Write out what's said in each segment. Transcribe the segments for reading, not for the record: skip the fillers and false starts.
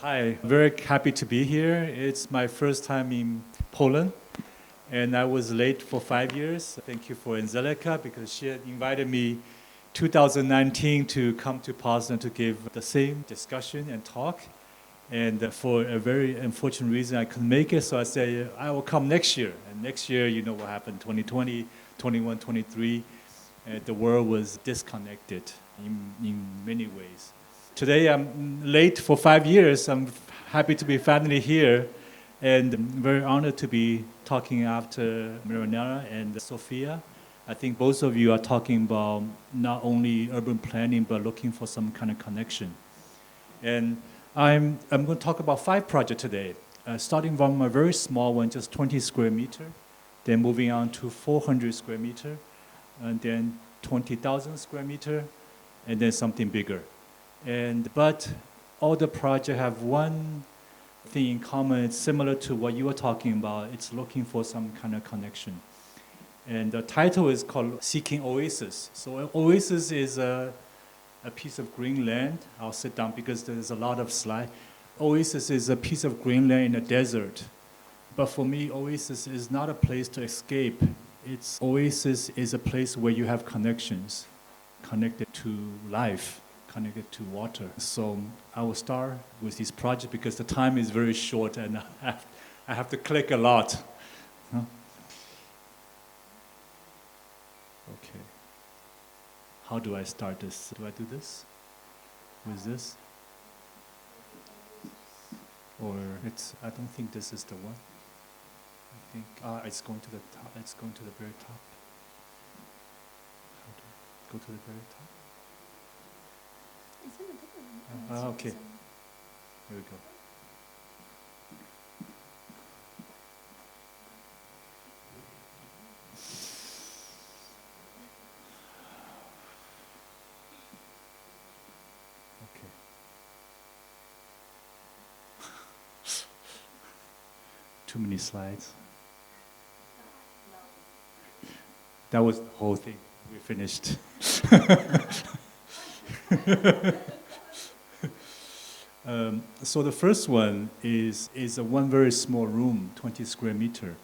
Hi, very happy to be here. It's my first time in Poland, and I was late for 5 years. Thank you for Angelica, because she had invited me 2019 to come to Poznań to give the same discussion and talk. And for a very unfortunate reason, I couldn't make it, so I said, I will come next year. And next year, you know what happened, 2020, 21, 23, the world was disconnected in many ways. Today I'm late for 5 years. I'm happy to be finally here, and I'm very honored to be talking after Miranda and Sophia. I think both of you are talking about not only urban planning, but looking for some kind of connection. And I'm going to talk about 5 projects today, starting from a very small one, just 20 square meter, then moving on to 400 square meter, and then 20,000 square meter, and then something bigger. But all the projects have one thing in common. It's similar to what you were talking about. It's looking for some kind of connection. And the title is called Seeking Oasis. So an oasis is a piece of green land. I'll sit down because there's a lot of slides. Oasis is a piece of green land in a desert. But for me, oasis is not a place to escape. Oasis is a place where you have connections, connected to life, connected to water. So I will start with this project because the time is very short and I have to click a lot. Huh? Okay. How do I start this? Do I do this? With this? Or I don't think this is the one. I think, it's going to the top. It's going to the very top. How do I go to the very top? Okay. Here we go. Okay. Too many slides. That was the whole thing. We finished. So the first one is a one very small room, 20 square meter.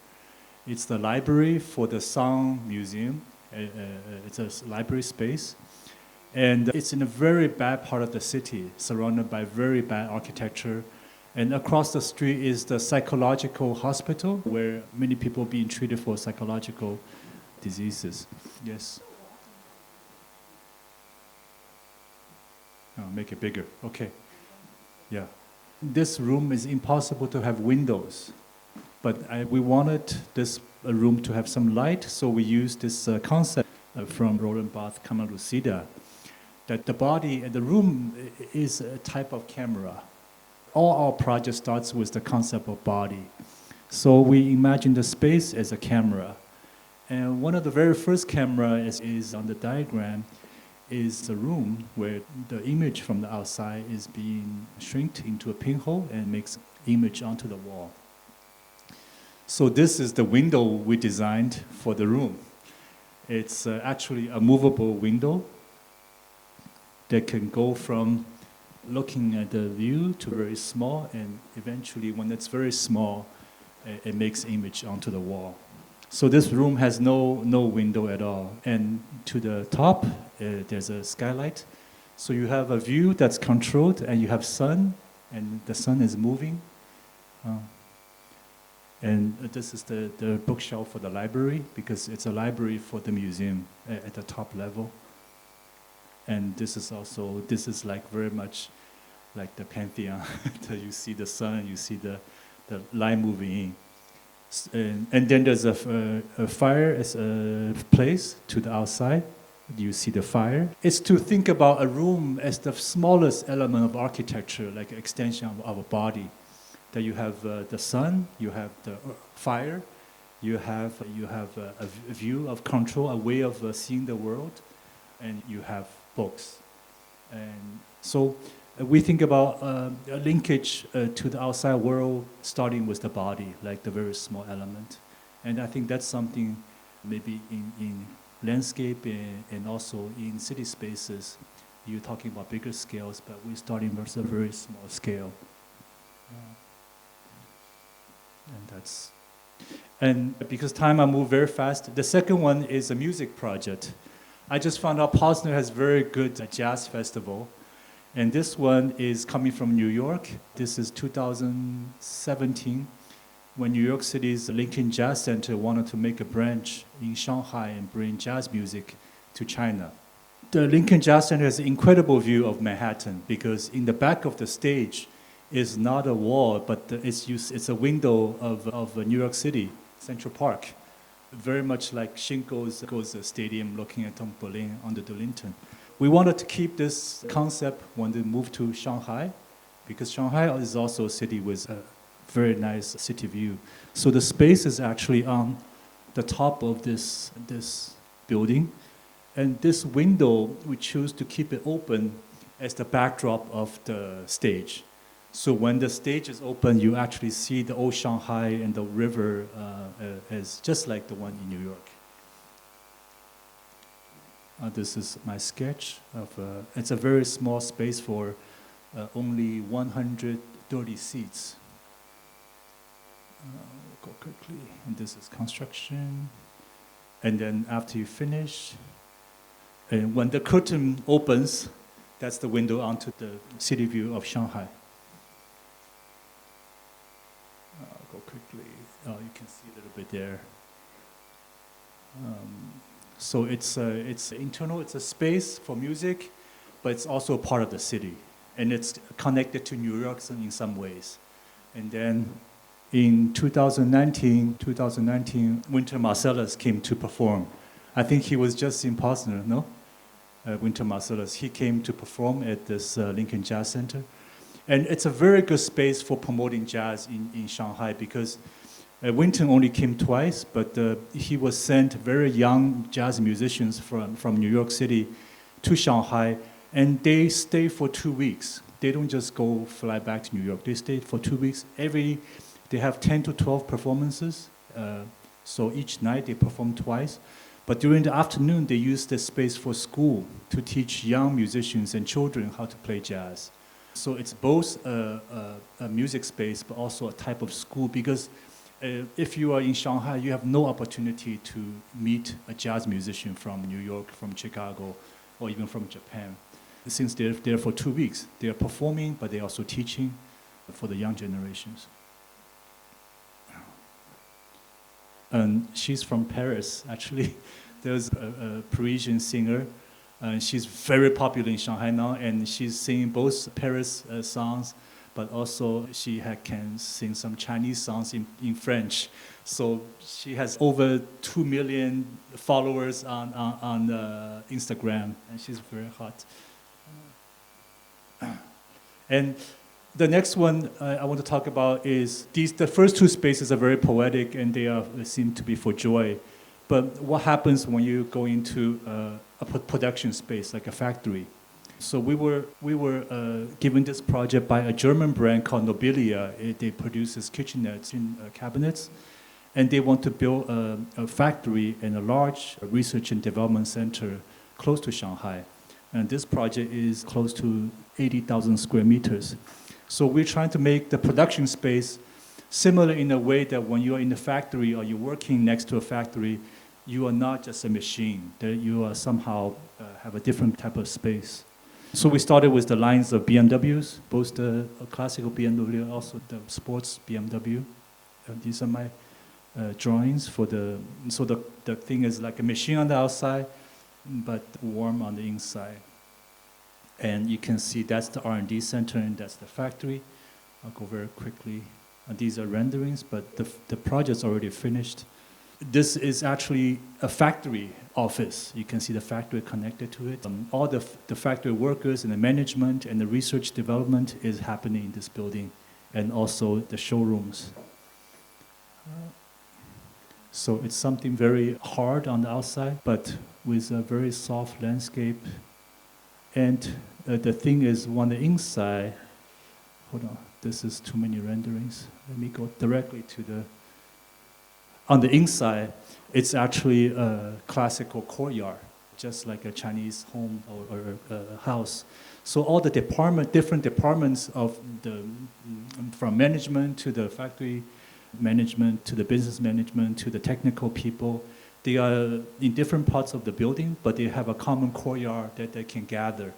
It's the library for the Sound Museum. It's a library space. And it's in a very bad part of the city, surrounded by very bad architecture. And across the street is the psychological hospital, where many people are being treated for psychological diseases. Yes? Oh, make it bigger. Okay. Yeah. This room is impossible to have windows, but we wanted this room to have some light, so we used this concept from Roland Barthes' Camera Lucida, that the body and the room is a type of camera. All our project starts with the concept of body. So we imagine the space as a camera. And one of the very first cameras is on the diagram, is a room where the image from the outside is being shrinked into a pinhole and makes image onto the wall. So this is the window we designed for the room. It's actually a movable window that can go from looking at the view to very small, and eventually when it's very small, it makes image onto the wall. So this room has no window at all. And to the top, there's a skylight. So you have a view that's controlled, and you have sun, and the sun is moving. And this is the bookshelf for the library, because it's a library for the museum at the top level. And this is like very much like the Pantheon. You see the sun, you see the light moving in. And then there's a fire as a place to the outside. You see the fire. It's to think about a room as the smallest element of architecture, like an extension of a body. That you have the sun, you have the fire, you have a view of control, a way of seeing the world, and you have books. And so we think about a linkage to the outside world, starting with the body, like the very small element. And I think that's something maybe in landscape and also in city spaces, you're talking about bigger scales, but we're starting with a very small scale. And because time I move very fast, the second one is a music project. I just found out Poznań has very good jazz festival. And this one is coming from New York. This is 2017, when New York City's Lincoln Jazz Center wanted to make a branch in Shanghai and bring jazz music to China. The Lincoln Jazz Center has an incredible view of Manhattan because in the back of the stage is not a wall, but it's a window of New York City, Central Park. Very much like Shinko's stadium looking at Berlin under the Linton. We wanted to keep this concept when they moved to Shanghai, because Shanghai is also a city with a very nice city view. So the space is actually on the top of this building. And this window, we choose to keep it open as the backdrop of the stage. So when the stage is open, you actually see the old Shanghai and the river as just like the one in New York. This is my sketch of. It's a very small space for only 130 seats. Go quickly. And this is construction. And then after you finish, and when the curtain opens, that's the window onto the city view of Shanghai. Go quickly. You can see a little bit there. So it's internal. It's a space for music, but it's also a part of the city, and it's connected to New York in some ways. And then in 2019, Winter Marsalis came to perform. I think he was just in Poznań, no? Winter Marsalis. He came to perform at this Lincoln Jazz Center. And it's a very good space for promoting jazz in Shanghai because Winton only came twice, but he was sent very young jazz musicians from New York City to Shanghai, and they stay for 2 weeks. They don't just fly back to New York. They stay for 2 weeks. They have 10 to 12 performances, so each night they perform twice. But during the afternoon, they use this space for school to teach young musicians and children how to play jazz. So it's both a music space, but also a type of school, because if you are in Shanghai, you have no opportunity to meet a jazz musician from New York, from Chicago, or even from Japan. Since they're there for 2 weeks, they are performing, but they're also teaching for the young generations. And she's from Paris, actually. There's a Parisian singer. She's very popular in Shanghai now, and she's singing both Paris songs, but also she can sing some Chinese songs in French. So she has over 2 million followers on Instagram, and she's very hot. And the next one I want to talk about is the first two spaces are very poetic, and they seem to be for joy. But what happens when you go into a production space, like a factory? So we were given this project by a German brand called Nobilia. They produce kitchenettes and cabinets, and they want to build a factory and a large research and development center close to Shanghai. And this project is close to 80,000 square meters. So we're trying to make the production space similar in a way that when you're in a factory or you're working next to a factory, you are not just a machine, that you are somehow have a different type of space. So we started with the lines of BMWs, both the classical BMW and also the sports BMW. These are my drawings for so the thing is like a machine on the outside, but warm on the inside. And you can see that's the R&D center and that's the factory. I'll go very quickly. These are renderings, but the project's already finished. This is actually a factory office. You can see the factory connected to it. All the factory workers and the management and the research development is happening in this building, and also the showrooms. So it's something very hard on the outside, but with a very soft landscape. And the thing is, on the inside, hold on, this is too many renderings. Let me go directly to on the inside, it's actually a classical courtyard, just like a Chinese home or a house. So all the different departments of from management to the factory management to the business management to the technical people. They are in different parts of the building, but they have a common courtyard that they can gather.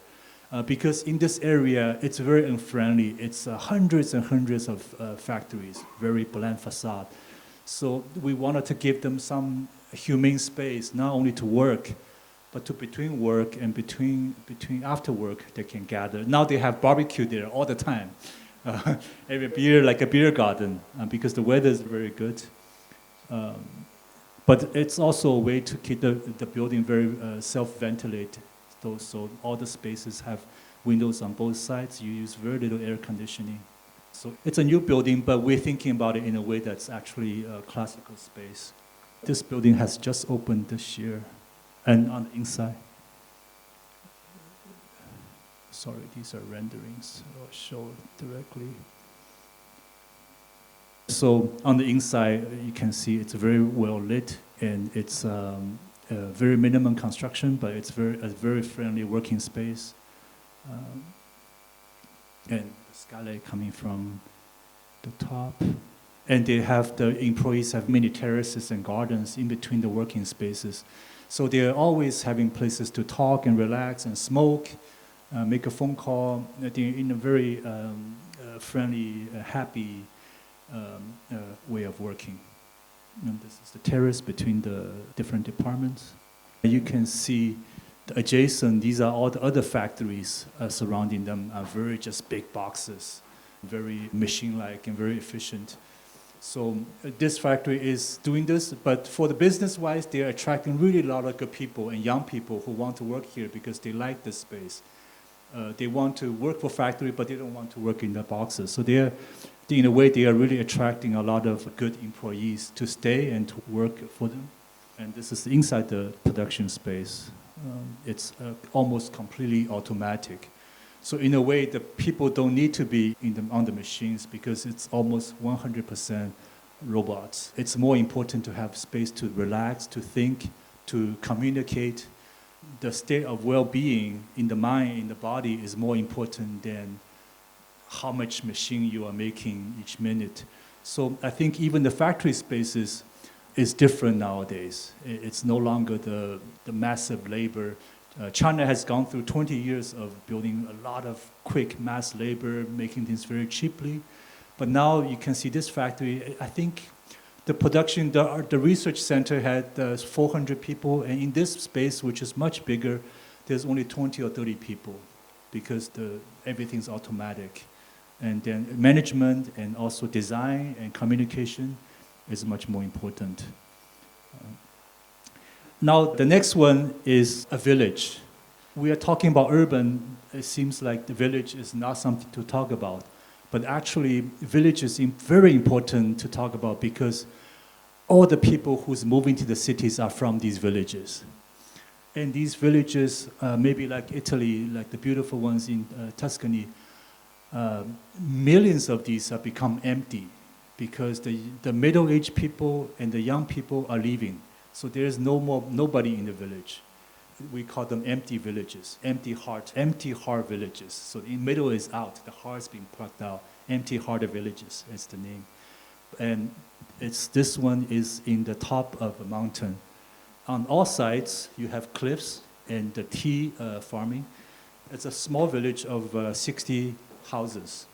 Because in this area, it's very unfriendly. It's hundreds and hundreds of factories, very bland facade. So we wanted to give them some humane space, not only to work, but to between work and between after work, they can gather. Now they have barbecue there all the time. Every beer, like a beer garden, because the weather is very good. But it's also a way to keep the building very self-ventilated. So all the spaces have windows on both sides. You use very little air conditioning. So it's a new building, but we're thinking about it in a way that's actually a classical space. This building has just opened this year. And on the inside, sorry, these are renderings. I'll show it directly. So on the inside, you can see it's very well lit, and it's very minimum construction, but it's a very friendly working space. And the skylight coming from the top. And the employees have many terraces and gardens in between the working spaces. So they're always having places to talk and relax and smoke, make a phone call. They're in a very friendly, happy way of working. And this is the terrace between the different departments. You can see the adjacent, these are all the other factories surrounding them, are very just big boxes, very machine-like and very efficient. So this factory is doing this, but for the business-wise, they're attracting really a lot of good people and young people who want to work here because they like this space. They want to work for factory, but they don't want to work in the boxes. So in a way, they are really attracting a lot of good employees to stay and to work for them. And this is inside the production space. It's almost completely automatic. So in a way, the people don't need to be on the machines because it's almost 100% robots. It's more important to have space to relax, to think, to communicate. The state of well-being in the mind, in the body, is more important than how much machine you are making each minute. So I think even the factory spaces is different nowadays. It's no longer the massive labor. China has gone through 20 years of building a lot of quick mass labor, making things very cheaply. But now you can see this factory, I think the production, the research center had 400 people, and in this space, which is much bigger, there's only 20 or 30 people because everything's automatic. And then management and also design and communication is much more important. Now, the next one is a village. We are talking about urban. It seems like the village is not something to talk about. But actually, village is very important to talk about because all the people who's moving to the cities are from these villages. And these villages, maybe like Italy, like the beautiful ones in Tuscany, millions of these have become empty because the middle-aged people and the young people are leaving. So there's nobody in the village. We call them empty villages, empty heart villages. So the middle is out, the heart's being plucked out. Empty-hearted villages is the name. And this one is in the top of a mountain. On all sides, you have cliffs and the tea farming. It's a small village of 60 houses.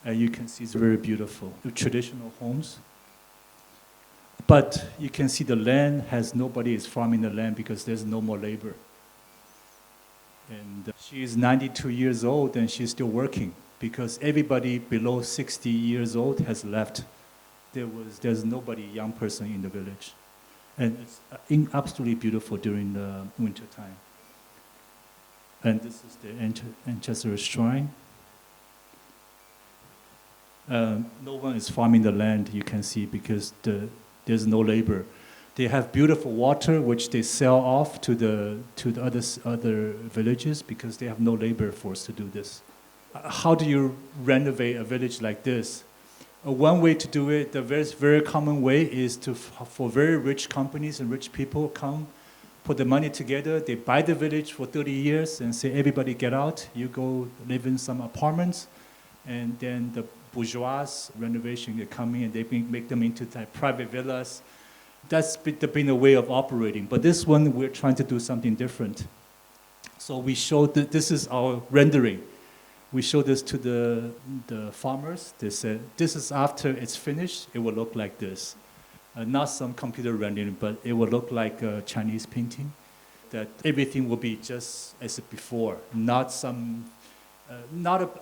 And you can see it's very beautiful. The traditional homes. But you can see the land nobody is farming the land because there's no more labor. And she is 92 years old and she's still working because everybody below 60 years old has left. There's nobody young person in the village. And it's absolutely beautiful during the winter time. And this is the ancestor shrine. No one is farming the land, you can see, because there's no labor. They have beautiful water, which they sell off to the other villages because they have no labor force to do this. How do you renovate a village like this? One way to do it, the very common way, is for very rich companies and rich people come, put the money together, they buy the village for 30 years and say, everybody get out, you go live in some apartments, and then bourgeois renovation. They come in and they make them into private villas. That's been a way of operating. But this one, we're trying to do something different. So we showed that this is our rendering. We showed this to the farmers. They said, this is after it's finished, it will look like this. Not some computer rendering, but it will look like a Chinese painting. That everything will be just as before, not an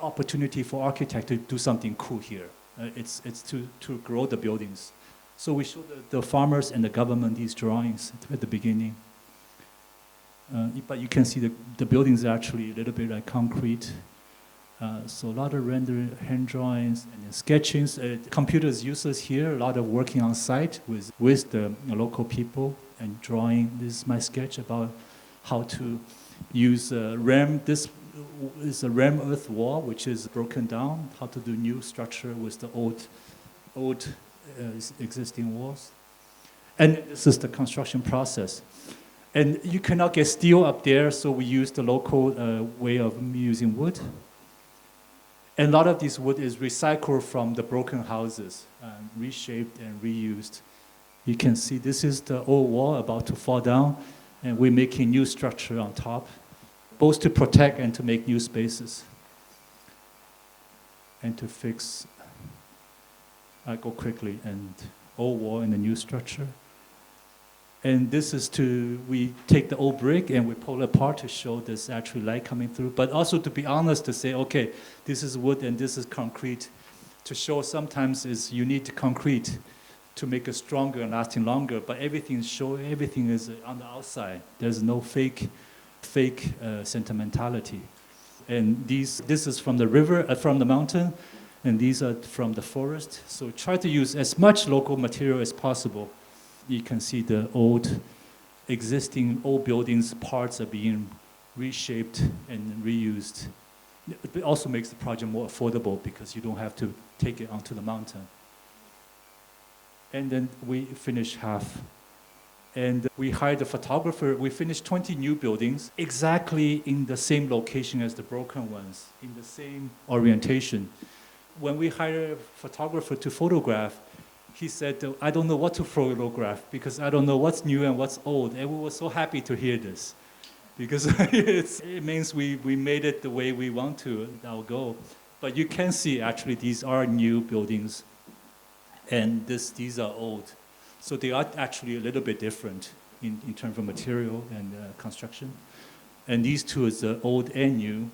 opportunity for architect to do something cool here. It's to grow the buildings. So we showed the farmers and the government these drawings at the beginning. But you can see the buildings are actually a little bit like concrete. So a lot of rendering, hand drawings, and then sketchings. Computers useless here, a lot of working on site with the local people and drawing. This is my sketch about how to use RAM. This is a RAM earth wall, which is broken down, how to do new structure with the old existing walls. And this is the construction process. And you cannot get steel up there, so we use the local way of using wood. And a lot of this wood is recycled from the broken houses, reshaped and reused. You can see this is the old wall about to fall down, and we're making new structure on top, both to protect and to make new spaces. And to fix, I go quickly, and old wall and the new structure. And this is we take the old brick and we pull it apart to show there's actually light coming through, but also to be honest to say, okay, this is wood and this is concrete, to show sometimes you need concrete to make it stronger and lasting longer, but everything is on the outside. There's no fake sentimentality. And this is from the river, from the mountain, and these are from the forest. So try to use as much local material as possible. You can see the existing old buildings, parts are being reshaped and reused. It also makes the project more affordable because you don't have to take it onto the mountain. And then we finish half. And we hired a photographer. We finished 20 new buildings exactly in the same location as the broken ones, in the same orientation. When we hired a photographer to photograph, he said, I don't know what to photograph because I don't know what's new and what's old. And we were so happy to hear this because it means we made it the way we want to, our goal. But you can see actually these are new buildings and these are old. So they are actually a little bit different in terms of material and construction. And these two is old and new.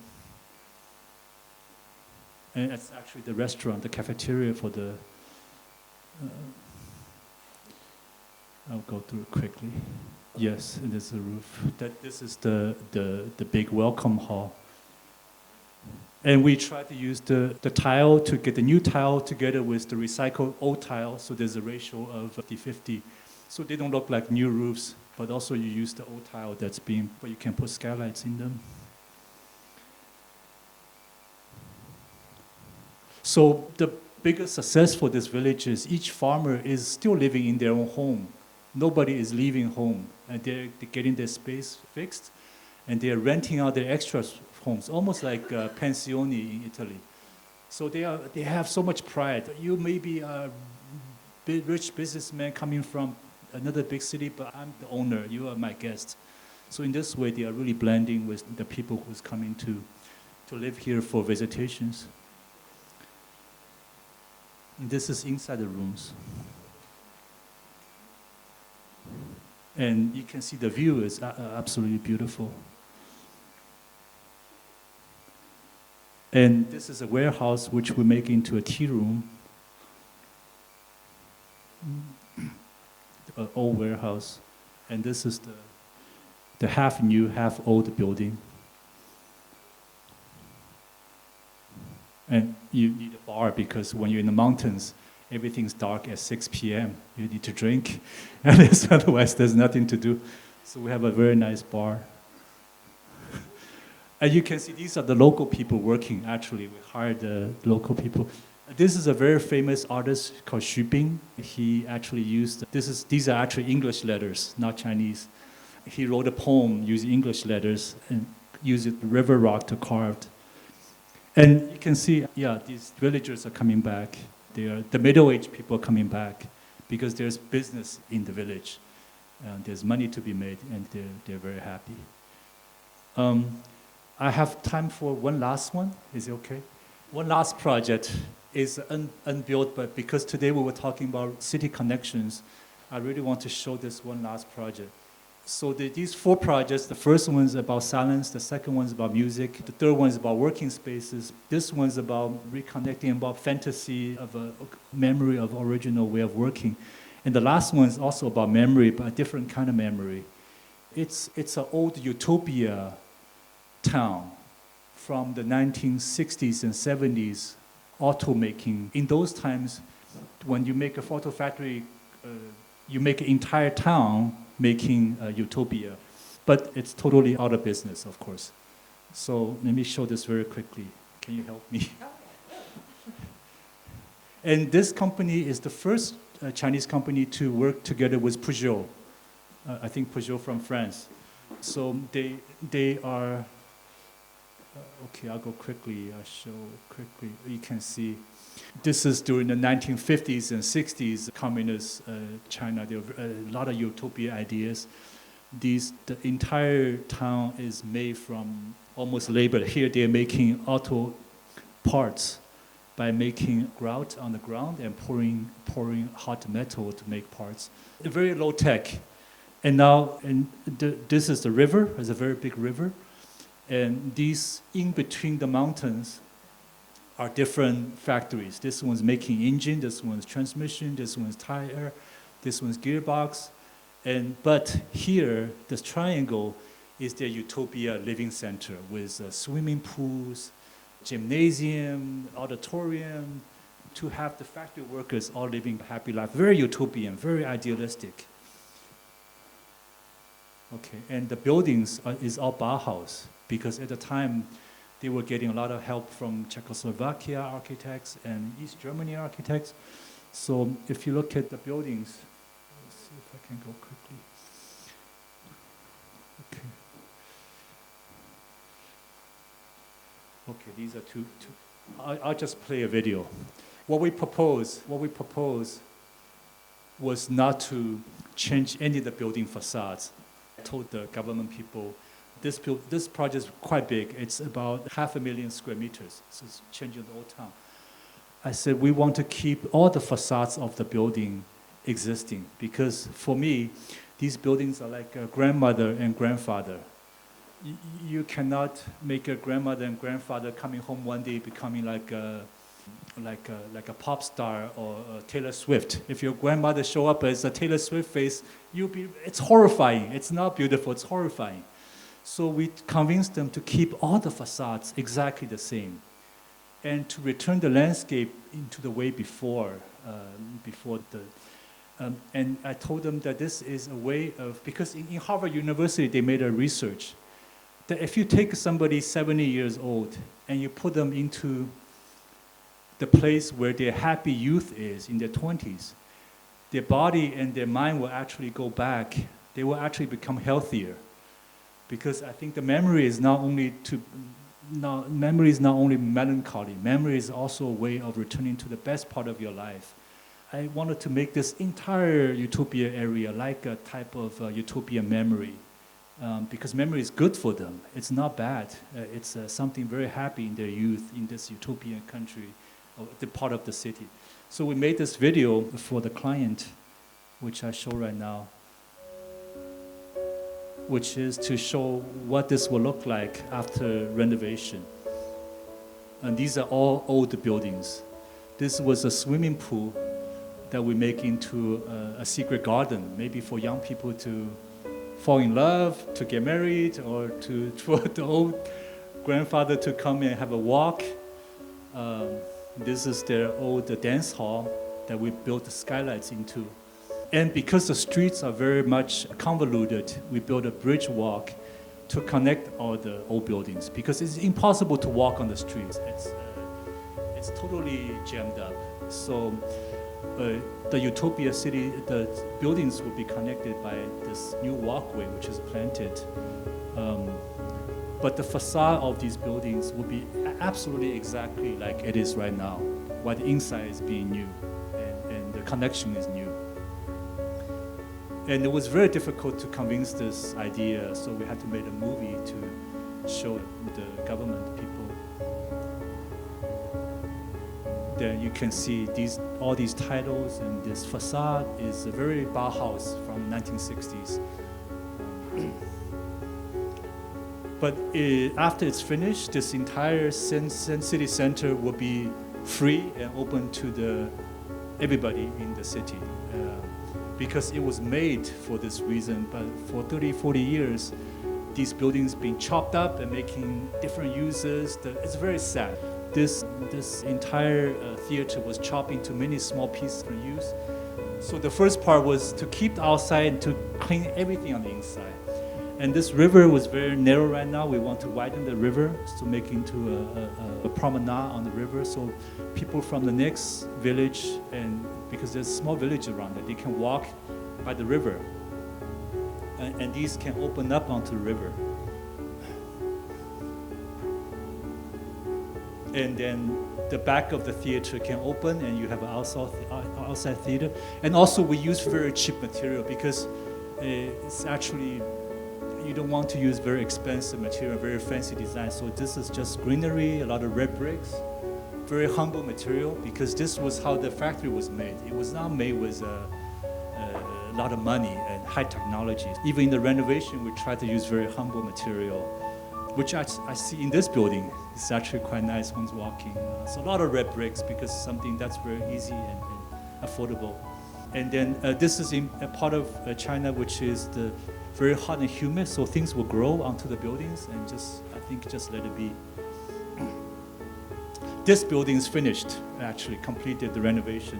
And it's actually the restaurant, the cafeteria for the I'll go through it quickly. Yes, and there's the roof. This is the big welcome hall. And we try to use the tile to get the new tile together with the recycled old tile, so there's a ratio of 50-50. So they don't look like new roofs, but also you use the old tile but you can put skylights in them. So the biggest success for this village is each farmer is still living in their own home. Nobody is leaving home, and they're getting their space fixed, and they're renting out their extra homes, almost like pensioni in Italy. So they have so much pride. You may be a rich businessman coming from another big city, but I'm the owner. You are my guest. So in this way, they are really blending with the people who's coming to live here for visitations. And this is inside the rooms. And you can see the view is absolutely beautiful. And this is a warehouse which we make into a tea room. An old warehouse. And this is the half new, half old building. And you need a bar because when you're in the mountains, everything's dark at 6 p.m. You need to drink, and otherwise there's nothing to do. So we have a very nice bar. And you can see these are the local people working, actually. We hired the local people. This is a very famous artist called Xu Bing. He actually used, these are actually English letters, not Chinese. He wrote a poem using English letters and used river rock to carve. And you can see, yeah, these villagers are coming back. The middle-aged people are coming back because there's business in the village. There's money to be made, and they're very happy. I have time for one last one. Is it okay? One last project is unbuilt, but because today we were talking about city connections, I really want to show this one last project. So these 4 projects, the first one's about silence, the second one's about music, the third one's about working spaces, this one's about reconnecting, about fantasy of a memory of original way of working. And the last one is also about memory, but a different kind of memory. It's an old utopia town from the 1960s and 70s, automaking. In those times, when you make a photo factory, you make an entire town making utopia. But it's totally out of business, of course. So let me show this very quickly. Can you help me? And this company is the first Chinese company to work together with Peugeot. I think Peugeot from France. So they are, okay, I'll go quickly, I'll show quickly. You can see, this is during the 1950s and 60s, communist China. There were a lot of utopia ideas. The entire town is made from almost labor. Here they're making auto parts by making grout on the ground and pouring hot metal to make parts. Very low tech. And now, this is the river, it's a very big river. And these in between the mountains are different factories. This one's making engine, this one's transmission, this one's tire, this one's gearbox. But here, this triangle is their utopia living center with swimming pools, gymnasium, auditorium, to have the factory workers all living a happy life. Very utopian, very idealistic. Okay, and the buildings is all Bauhaus, because at the time, they were getting a lot of help from Czechoslovakia architects and East Germany architects. So if you look at the buildings, let's see if I can go quickly. Okay, these are two. I'll just play a video. What we propose was not to change any of the building facades. I told the government people, this project is quite big. It's about 500,000 square meters. So it's changing the whole town. I said, we want to keep all the facades of the building existing, because for me, these buildings are like a grandmother and grandfather. You cannot make a grandmother and grandfather coming home one day becoming like a pop star or Taylor Swift. If your grandmother show up as a Taylor Swift face, it's horrifying. It's not beautiful, it's horrifying. So we convinced them to keep all the facades exactly the same, and to return the landscape into the way before and I told them that this is a way of, because in Harvard University they made a research that if you take somebody 70 years old and you put them into the place where their happy youth is in their 20s, their body and their mind will actually go back. They will actually become healthier. Because I think the memory is not only melancholy. Memory is also a way of returning to the best part of your life. I wanted to make this entire utopia area like a type of utopian memory. Because memory is good for them. It's not bad. It's something very happy in their youth in this utopian country, the part of the city. So we made this video for the client, which I show right now, which is to show what this will look like after renovation. And these are all old buildings. This was a swimming pool that we make into a secret garden, maybe for young people to fall in love, to get married, or for the old grandfather to come and have a walk. This is their old dance hall that we built the skylights into. And because the streets are very much convoluted, we built a bridge walk to connect all the old buildings, because it's impossible to walk on the streets. It's totally jammed up. So the Utopia city, the buildings will be connected by this new walkway, which is planted. But the facade of these buildings will be absolutely exactly like it is right now, while the inside is being new, and the connection is new. And it was very difficult to convince this idea, so we had to make a movie to show the government people. Then you can see all these titles, and this facade is a very Bauhaus from 1960s. But after it's finished, this entire city center will be free and open to everybody in the city. Because it was made for this reason, but for 30, 40 years, these buildings being chopped up and making different uses. It's very sad. This entire theater was chopped into many small pieces for use. So the first part was to keep the outside and to clean everything on the inside. And this river was very narrow right now. We want to widen the river to make into a promenade on the river. So people from the next village, and because there's a small village around it, they can walk by the river. And these can open up onto the river. And then the back of the theater can open, and you have an outside theater. And also we use very cheap material because it's actually, you don't want to use very expensive material, very fancy design. So this is just greenery, a lot of red bricks, very humble material, because this was how the factory was made. It was not made with a lot of money and high technology. Even in the renovation, we try to use very humble material, which I see in this building. It's actually quite nice when walking. So a lot of red bricks, because something that's very easy and affordable. And then this is in a part of China which is very hot and humid, so things will grow onto the buildings, and I think just let it be. This building is finished, actually completed the renovation,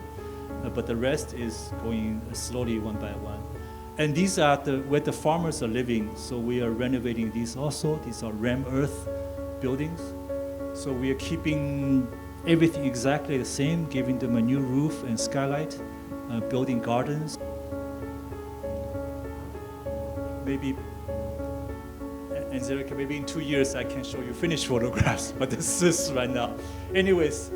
but the rest is going slowly one by one. And these are where the farmers are living, so we are renovating these also. These are ram earth buildings. So we are keeping everything exactly the same, giving them a new roof and skylight, building gardens. Maybe, Angelica, maybe in 2 years I can show you finished photographs, but this is right now. Anyways,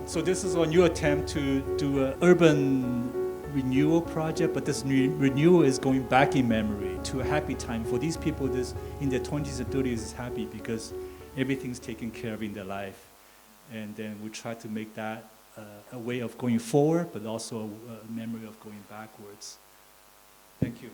so this is a new attempt to do an urban renewal project, but this renewal is going back in memory to a happy time. For these people, this in their 20s and 30s is happy because everything's taken care of in their life. And then we try to make that a way of going forward, but also a memory of going backwards. Thank you.